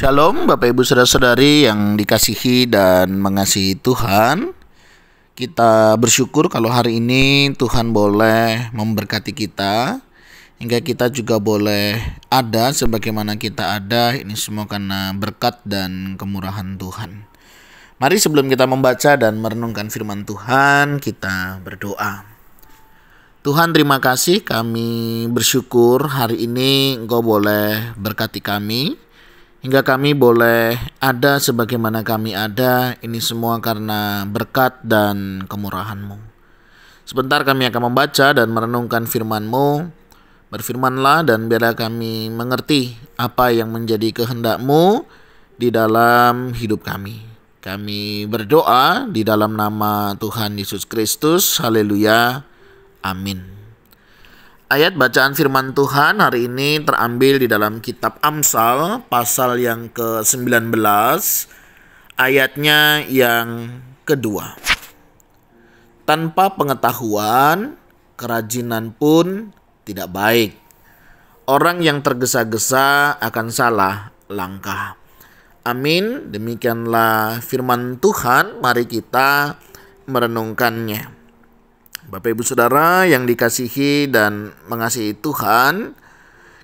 Shalom Bapak Ibu Saudara-saudari yang dikasihi dan mengasihi Tuhan. Kita bersyukur kalau hari ini Tuhan boleh memberkati kita, hingga kita juga boleh ada sebagaimana kita ada. Ini semua karena berkat dan kemurahan Tuhan. Mari sebelum kita membaca dan merenungkan firman Tuhan, kita berdoa. Tuhan, terima kasih, kami bersyukur hari ini Engkau boleh berkati kami, hingga kami boleh ada sebagaimana kami ada. Ini semua karena berkat dan kemurahan-Mu. Sebentar kami akan membaca dan merenungkan firman-Mu. Berfirmanlah dan biarlah kami mengerti apa yang menjadi kehendak-Mu di dalam hidup kami. Kami berdoa di dalam nama Tuhan Yesus Kristus. Haleluya. Amin. Ayat bacaan firman Tuhan hari ini terambil di dalam kitab Amsal pasal yang ke-19, ayatnya yang kedua. Tanpa pengetahuan, kerajinan pun tidak baik. Orang yang tergesa-gesa akan salah langkah. Amin. Demikianlah firman Tuhan, mari kita merenungkannya. Bapak Ibu Saudara yang dikasihi dan mengasihi Tuhan,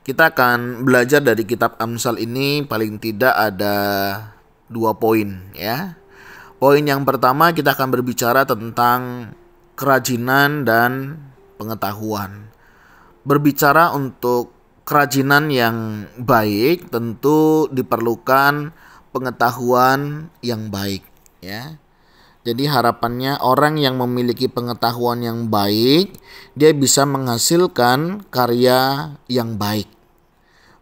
kita akan belajar dari kitab Amsal ini paling tidak ada 2 poin ya. Poin yang pertama, kita akan berbicara tentang kerajinan dan pengetahuan. Berbicara untuk kerajinan yang baik tentu diperlukan pengetahuan yang baik ya. Jadi harapannya orang yang memiliki pengetahuan yang baik, dia bisa menghasilkan karya yang baik.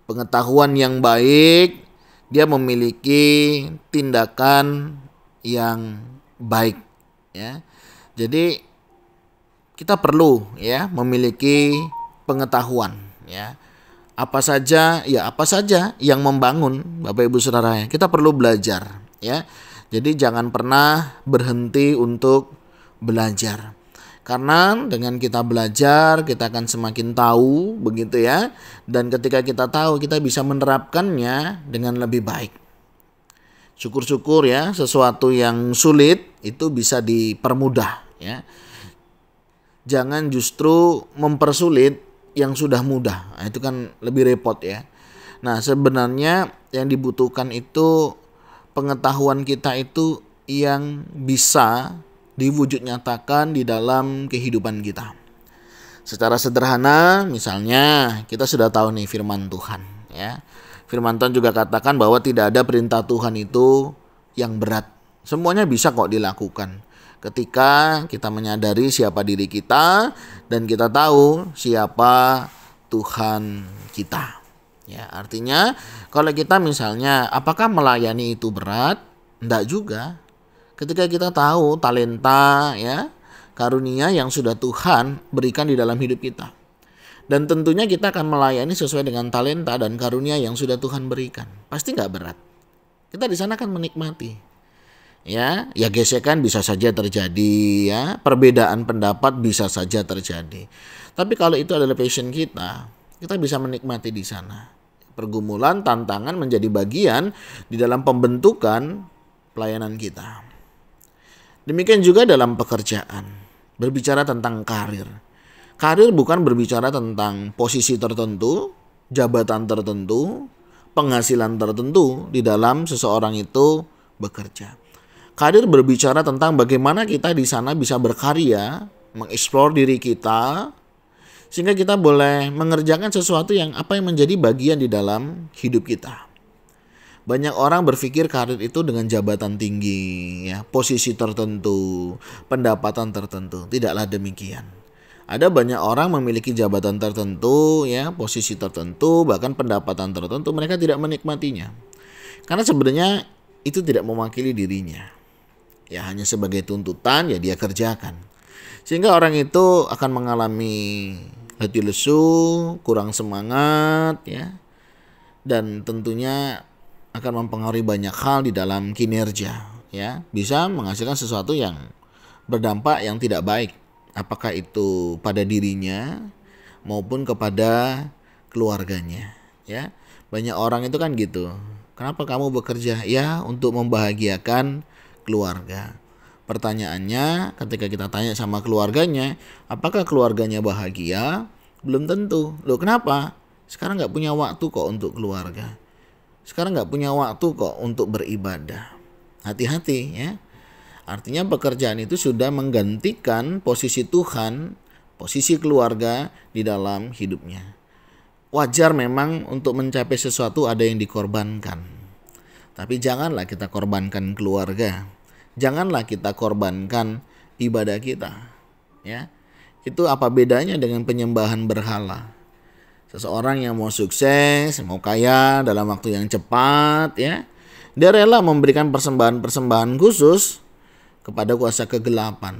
Pengetahuan yang baik, dia memiliki tindakan yang baik ya. Jadi kita perlu ya memiliki pengetahuan ya. Apa saja yang membangun, Bapak Ibu Saudara ya. Kita perlu belajar ya. Jadi jangan pernah berhenti untuk belajar. Karena dengan kita belajar, kita akan semakin tahu begitu ya. Dan ketika kita tahu, kita bisa menerapkannya dengan lebih baik. Syukur-syukur ya, sesuatu yang sulit itu bisa dipermudah ya. Jangan justru mempersulit yang sudah mudah. Nah, itu kan lebih repot ya. Nah, sebenarnya yang dibutuhkan itu pengetahuan kita itu yang bisa diwujud nyatakan di dalam kehidupan kita. Secara sederhana, misalnya kita sudah tahu nih firman Tuhan ya. Firman Tuhan juga katakan bahwa tidak ada perintah Tuhan itu yang berat. Semuanya bisa kok dilakukan ketika kita menyadari siapa diri kita dan kita tahu siapa Tuhan kita. Ya, artinya kalau kita misalnya apakah melayani itu berat? Enggak juga. Ketika kita tahu talenta ya, karunia yang sudah Tuhan berikan di dalam hidup kita. Dan tentunya kita akan melayani sesuai dengan talenta dan karunia yang sudah Tuhan berikan. Pasti enggak berat. Kita di sana akan menikmati. Ya gesekan bisa saja terjadi ya, perbedaan pendapat bisa saja terjadi. Tapi kalau itu adalah passion kita bisa menikmati di sana. Pergumulan, tantangan menjadi bagian di dalam pembentukan pelayanan kita. Demikian juga dalam pekerjaan. Berbicara tentang karir. Karir bukan berbicara tentang posisi tertentu, jabatan tertentu, penghasilan tertentu di dalam seseorang itu bekerja. Karir berbicara tentang bagaimana kita di sana bisa berkarya, mengeksplor diri kita, sehingga kita boleh mengerjakan sesuatu yang menjadi bagian di dalam hidup kita. Banyak orang berpikir karir itu dengan jabatan tinggi, ya, posisi tertentu, pendapatan tertentu. Tidaklah demikian. Ada banyak orang memiliki jabatan tertentu, ya, posisi tertentu, bahkan pendapatan tertentu, mereka tidak menikmatinya. Karena sebenarnya itu tidak mewakili dirinya. Ya, hanya sebagai tuntutan, ya dia kerjakan. Sehingga orang itu akan mengalami letih lesu, kurang semangat ya. Dan tentunya akan mempengaruhi banyak hal di dalam kinerja ya. Bisa menghasilkan sesuatu yang berdampak yang tidak baik. Apakah itu pada dirinya maupun kepada keluarganya ya. Banyak orang itu kan gitu. Kenapa kamu bekerja? Ya, untuk membahagiakan keluarga. Pertanyaannya, ketika kita tanya sama keluarganya, apakah keluarganya bahagia? Belum tentu. Loh, kenapa? Sekarang nggak punya waktu kok untuk keluarga. Sekarang nggak punya waktu kok untuk beribadah. Hati-hati ya. Artinya pekerjaan itu sudah menggantikan posisi Tuhan, posisi keluarga di dalam hidupnya. Wajar memang untuk mencapai sesuatu ada yang dikorbankan. Tapi janganlah kita korbankan keluarga. Janganlah kita korbankan ibadah kita. Ya. Itu apa bedanya dengan penyembahan berhala? Seseorang yang mau sukses, mau kaya dalam waktu yang cepat, ya, dia rela memberikan persembahan-persembahan khusus kepada kuasa kegelapan.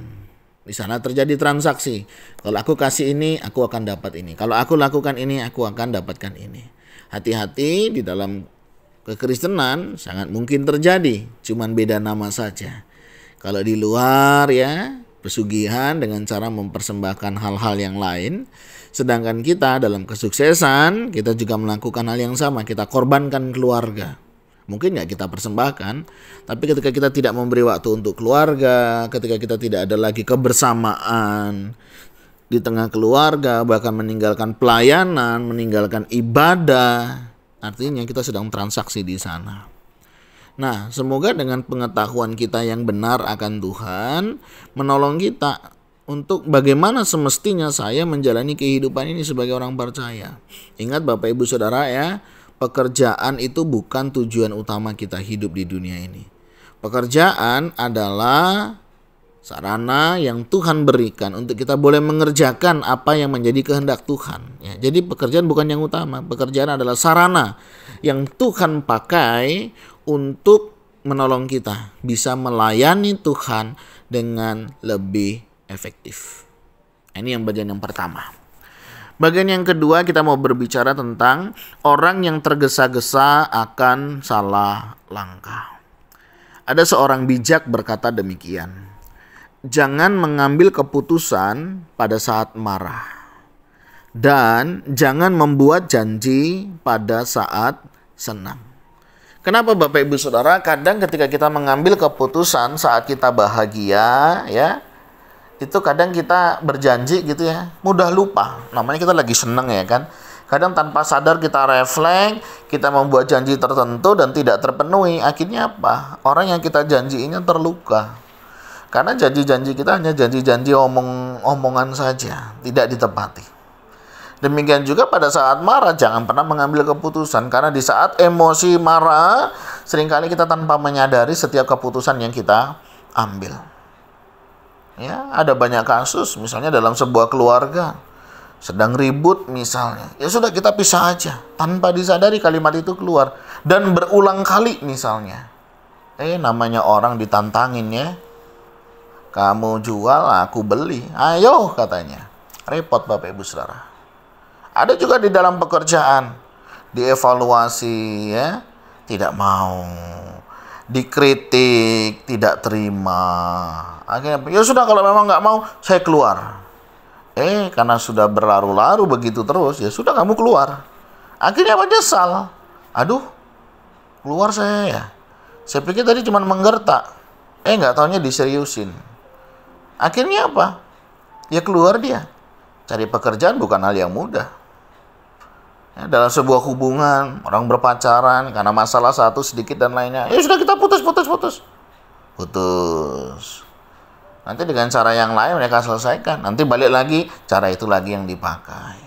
Di sana terjadi transaksi. Kalau aku kasih ini, aku akan dapat ini. Kalau aku lakukan ini, aku akan dapatkan ini. Hati-hati, di dalam kekristenan sangat mungkin terjadi, cuman beda nama saja. Kalau di luar ya, pesugihan dengan cara mempersembahkan hal-hal yang lain. Sedangkan kita dalam kesuksesan, kita juga melakukan hal yang sama. Kita korbankan keluarga. Mungkin nggak kita persembahkan, tapi ketika kita tidak memberi waktu untuk keluarga, ketika kita tidak ada lagi kebersamaan di tengah keluarga, bahkan meninggalkan pelayanan, meninggalkan ibadah, artinya kita sedang transaksi di sana. Nah, semoga dengan pengetahuan kita yang benar akan Tuhan, menolong kita untuk bagaimana semestinya saya menjalani kehidupan ini sebagai orang percaya. Ingat Bapak Ibu Saudara ya, pekerjaan itu bukan tujuan utama kita hidup di dunia ini. Pekerjaan adalah sarana yang Tuhan berikan untuk kita boleh mengerjakan apa yang menjadi kehendak Tuhan. Ya, jadi pekerjaan bukan yang utama. Pekerjaan adalah sarana yang Tuhan pakai untuk menolong kita bisa melayani Tuhan dengan lebih efektif. Ini yang bagian yang pertama. Bagian yang kedua kita mau berbicara tentang orang yang tergesa-gesa akan salah langkah. Ada seorang bijak berkata demikian. Jangan mengambil keputusan pada saat marah. Dan jangan membuat janji pada saat senang. Kenapa Bapak Ibu Saudara? Kadang ketika kita mengambil keputusan saat kita bahagia ya, itu kadang kita berjanji gitu ya, mudah lupa. Namanya kita lagi seneng ya kan. Kadang tanpa sadar kita refleks, kita membuat janji tertentu dan tidak terpenuhi. Akhirnya apa? Orang yang kita janjiinnya terluka. Karena janji-janji kita hanya janji-janji omongan saja, tidak ditepati. Demikian juga pada saat marah, jangan pernah mengambil keputusan. Karena di saat emosi marah, seringkali kita tanpa menyadari setiap keputusan yang kita ambil. Ya, ada banyak kasus misalnya dalam sebuah keluarga sedang ribut misalnya. Ya sudah kita pisah aja tanpa disadari kalimat itu keluar dan berulang kali misalnya. Namanya orang ditantangin ya. Kamu jual, aku beli. Ayo katanya. Repot Bapak Ibu Saudara. Ada juga di dalam pekerjaan dievaluasi ya, tidak mau. Dikritik, tidak terima. Akhirnya, ya sudah kalau memang nggak mau, saya keluar. Karena sudah berlaru-laru begitu terus, ya sudah kamu keluar. Akhirnya menyesal. Aduh, keluar saya ya. Saya pikir tadi cuma menggertak. Nggak taunya diseriusin. Akhirnya apa? Ya keluar dia. Cari pekerjaan bukan hal yang mudah. Ya, dalam sebuah hubungan, orang berpacaran karena masalah satu sedikit dan lainnya. Ya sudah kita putus. Nanti dengan cara yang lain mereka selesaikan. Nanti balik lagi, cara itu lagi yang dipakai.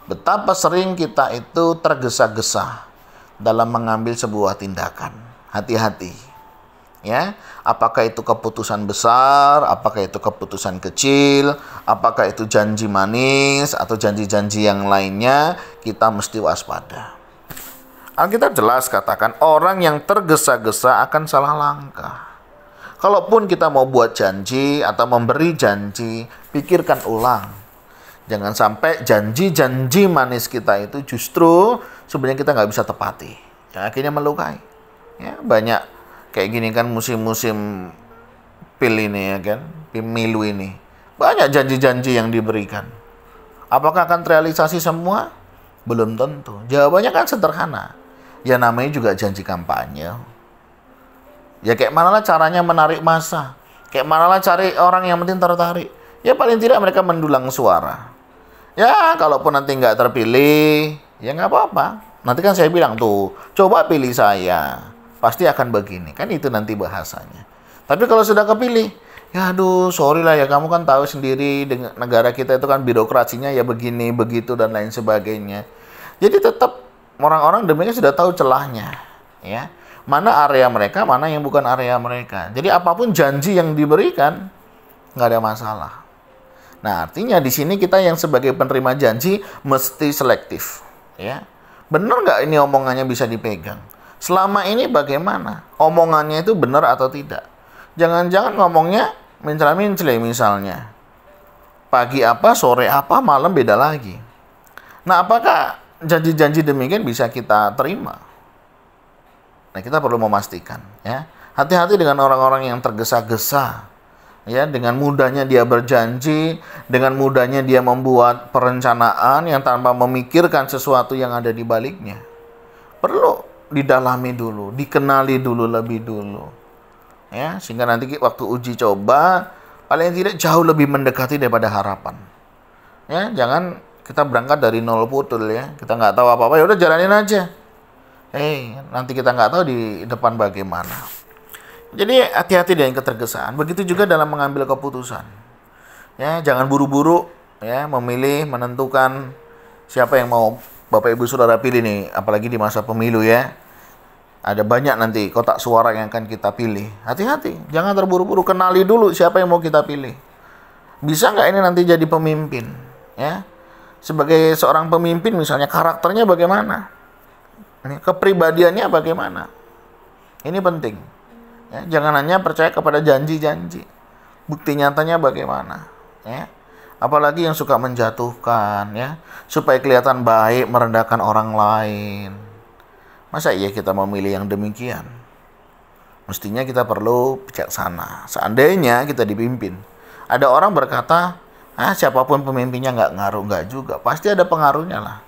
Betapa sering kita itu tergesa-gesa dalam mengambil sebuah tindakan. Hati-hati. Ya, apakah itu keputusan besar, apakah itu keputusan kecil, apakah itu janji manis atau janji-janji yang lainnya, kita mesti waspada. Alkitab jelas katakan orang yang tergesa-gesa akan salah langkah. Kalaupun kita mau buat janji atau memberi janji, pikirkan ulang. Jangan sampai janji-janji manis kita itu justru sebenarnya kita nggak bisa tepati. Ya, akhirnya melukai. Ya, banyak kayak gini kan musim-musim pil ini ya kan, pemilu ini. Banyak janji-janji yang diberikan. Apakah akan terrealisasi semua? Belum tentu. Jawabannya kan sederhana. Ya namanya juga janji kampanye. Ya kayak manalah caranya menarik massa. Kayak manalah cari orang yang penting tertarik. Ya paling tidak mereka mendulang suara. Ya kalaupun nanti nggak terpilih, ya nggak apa-apa. Nanti kan saya bilang tuh, coba pilih saya. Pasti akan begini. Kan itu nanti bahasanya. Tapi kalau sudah kepilih, ya aduh sorry lah ya, kamu kan tahu sendiri dengan negara kita itu kan birokrasinya ya begini, begitu dan lain sebagainya. Jadi tetap orang-orang demikian sudah tahu celahnya. Ya. Mana area mereka, mana yang bukan area mereka. Jadi apapun janji yang diberikan, nggak ada masalah. Nah, artinya di sini kita yang sebagai penerima janji mesti selektif. Ya. Benar nggak ini omongannya bisa dipegang? Selama ini bagaimana? Omongannya itu benar atau tidak? Jangan-jangan ngomongnya mencela-mencela misalnya. Pagi apa, sore apa, malam beda lagi. Nah, apakah janji-janji demikian bisa kita terima? Nah, kita perlu memastikan, ya. Hati-hati dengan orang-orang yang tergesa-gesa, ya. Dengan mudahnya dia berjanji, dengan mudahnya dia membuat perencanaan yang tanpa memikirkan sesuatu yang ada di baliknya. Perlu didalami dulu, dikenali dulu lebih dulu, ya. Sehingga nanti waktu uji coba paling tidak jauh lebih mendekati daripada harapan. Ya, jangan kita berangkat dari nol putul ya. Kita nggak tahu apa-apa, ya udah jalanin aja. Nanti kita nggak tahu di depan bagaimana. Jadi hati-hati dengan ketergesaan. Begitu juga dalam mengambil keputusan. Ya, jangan buru-buru ya memilih, menentukan siapa yang mau Bapak Ibu Saudara pilih nih, apalagi di masa pemilu ya. Ada banyak nanti kotak suara yang akan kita pilih. Hati-hati, jangan terburu-buru, kenali dulu siapa yang mau kita pilih. Bisa nggak ini nanti jadi pemimpin? Ya, sebagai seorang pemimpin misalnya karakternya bagaimana? Kepribadiannya bagaimana? Ini penting. Ya, jangan hanya percaya kepada janji-janji. Bukti nyatanya bagaimana? Ya. Apalagi yang suka menjatuhkan, ya, supaya kelihatan baik, merendahkan orang lain. Masa iya kita memilih yang demikian? Mestinya kita perlu bijaksana. Seandainya kita dipimpin, ada orang berkata, siapapun pemimpinnya nggak ngaruh, nggak juga. Pasti ada pengaruhnya lah.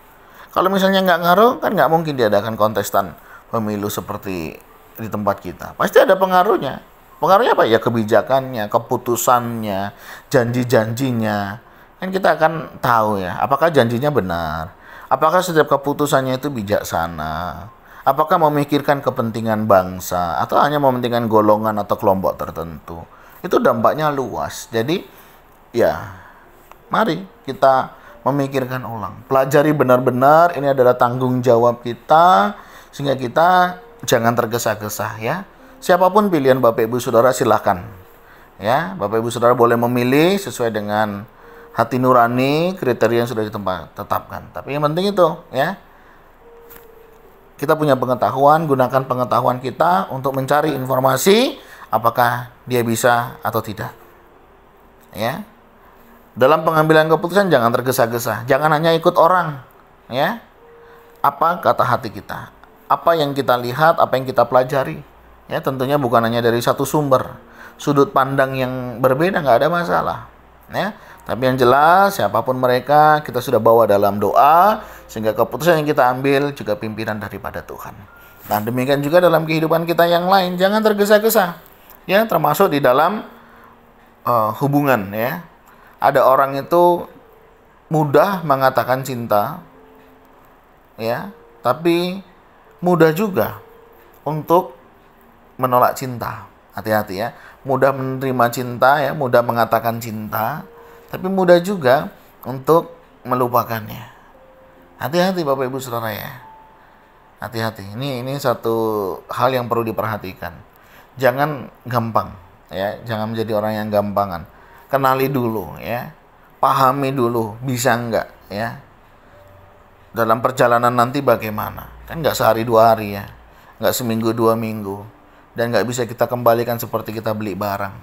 Kalau misalnya nggak ngaruh, kan nggak mungkin diadakan kontestan pemilu seperti di tempat kita. Pasti ada pengaruhnya. Pengaruhnya apa? Ya kebijakannya, keputusannya, janji-janjinya. Kan kita akan tahu ya, apakah janjinya benar. Apakah setiap keputusannya itu bijaksana. Apakah memikirkan kepentingan bangsa, atau hanya mementingkan golongan atau kelompok tertentu. Itu dampaknya luas. Jadi, ya, mari kita memikirkan ulang. Pelajari benar-benar, ini adalah tanggung jawab kita, sehingga kita jangan tergesa-gesa ya. Siapapun pilihan Bapak Ibu Saudara silahkan. Ya, Bapak Ibu Saudara boleh memilih sesuai dengan hati nurani, kriteria yang sudah ditetapkan. Tapi yang penting itu ya, kita punya pengetahuan, gunakan pengetahuan kita untuk mencari informasi apakah dia bisa atau tidak. Ya. Dalam pengambilan keputusan jangan tergesa-gesa, jangan hanya ikut orang, ya. Apa kata hati kita? Apa yang kita lihat, apa yang kita pelajari? Ya, tentunya bukan hanya dari satu sumber. Sudut pandang yang berbeda nggak ada masalah, ya. Tapi yang jelas siapapun mereka kita sudah bawa dalam doa sehingga keputusan yang kita ambil juga pimpinan daripada Tuhan. Nah, demikian juga dalam kehidupan kita yang lain, jangan tergesa-gesa. Ya, termasuk di dalam hubungan ya. Ada orang itu mudah mengatakan cinta, ya, tapi mudah juga untuk menolak cinta. Hati-hati ya, mudah menerima cinta, ya, mudah mengatakan cinta, tapi mudah juga untuk melupakannya. Hati-hati Bapak Ibu Saudara ya, hati-hati. Ini satu hal yang perlu diperhatikan. Jangan gampang, ya, jangan menjadi orang yang gampangan. Kenali dulu ya, pahami dulu bisa enggak ya. Dalam perjalanan nanti bagaimana? Kan enggak sehari 2 hari ya, enggak seminggu 2 minggu, dan enggak bisa kita kembalikan seperti kita beli barang.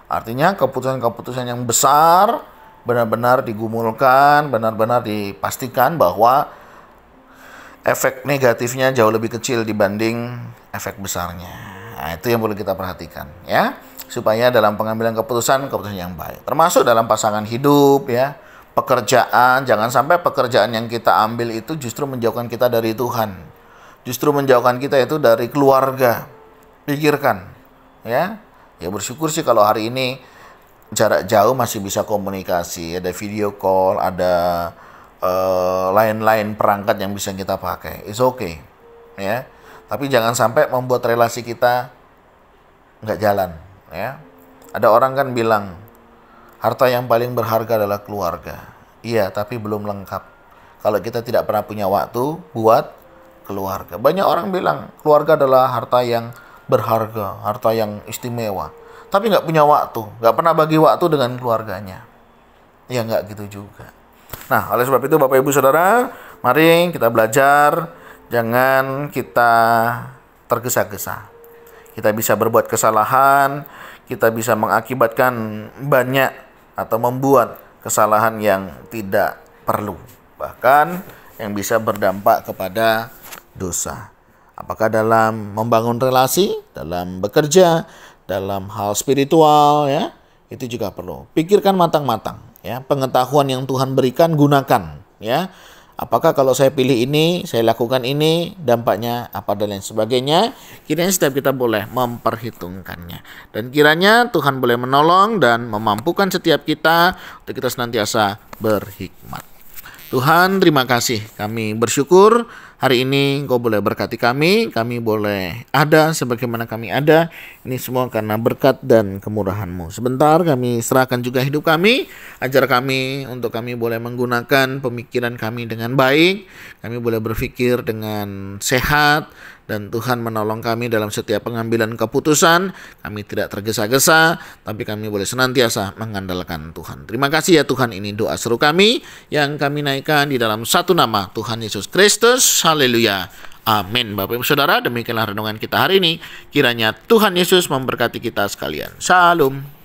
Artinya keputusan-keputusan yang besar benar-benar digumulkan, benar-benar dipastikan bahwa efek negatifnya jauh lebih kecil dibanding efek besarnya. Nah, itu yang perlu kita perhatikan ya. Supaya dalam pengambilan keputusan yang baik. Termasuk dalam pasangan hidup ya, pekerjaan, jangan sampai pekerjaan yang kita ambil itu justru menjauhkan kita dari Tuhan. justru menjauhkan kita itu dari keluarga. Pikirkan, ya. Ya bersyukur sih kalau hari ini jarak jauh masih bisa komunikasi, ada video call, ada lain-lain perangkat yang bisa kita pakai. It's okay, ya. Tapi jangan sampai membuat relasi kita nggak jalan, ya. Ada orang kan bilang harta yang paling berharga adalah keluarga. Iya, tapi belum lengkap kalau kita tidak pernah punya waktu buat keluarga. Banyak orang bilang keluarga adalah harta yang berharga, harta yang istimewa, tapi nggak punya waktu, nggak pernah bagi waktu dengan keluarganya. Ya nggak gitu juga. Nah, oleh sebab itu Bapak Ibu Saudara, mari kita belajar, jangan kita tergesa-gesa. Kita bisa berbuat kesalahan, kita bisa mengakibatkan banyak atau membuat kesalahan yang tidak perlu, bahkan yang bisa berdampak kepada dosa. Apakah dalam membangun relasi, dalam bekerja, dalam hal spiritual, ya, itu juga perlu. Pikirkan matang-matang, ya, pengetahuan yang Tuhan berikan gunakan, ya. Apakah kalau saya pilih ini, saya lakukan ini, dampaknya apa dan lain sebagainya. Kiranya setiap kita boleh memperhitungkannya. Dan kiranya Tuhan boleh menolong dan memampukan setiap kita untuk kita senantiasa berhikmat. Tuhan, terima kasih. Kami bersyukur hari ini Engkau boleh berkati kami boleh ada sebagaimana kami ada. Ini semua karena berkat dan kemurahan-Mu. Sebentar kami serahkan juga hidup kami, ajar kami untuk kami boleh menggunakan pemikiran kami dengan baik, kami boleh berpikir dengan sehat, dan Tuhan menolong kami dalam setiap pengambilan keputusan. Kami tidak tergesa-gesa, tapi kami boleh senantiasa mengandalkan Tuhan. Terima kasih ya Tuhan, ini doa seru kami yang kami naikkan di dalam satu nama Tuhan Yesus Kristus. Haleluya. Amin. Bapak Ibu Saudara, demikianlah renungan kita hari ini. Kiranya Tuhan Yesus memberkati kita sekalian. Shalom.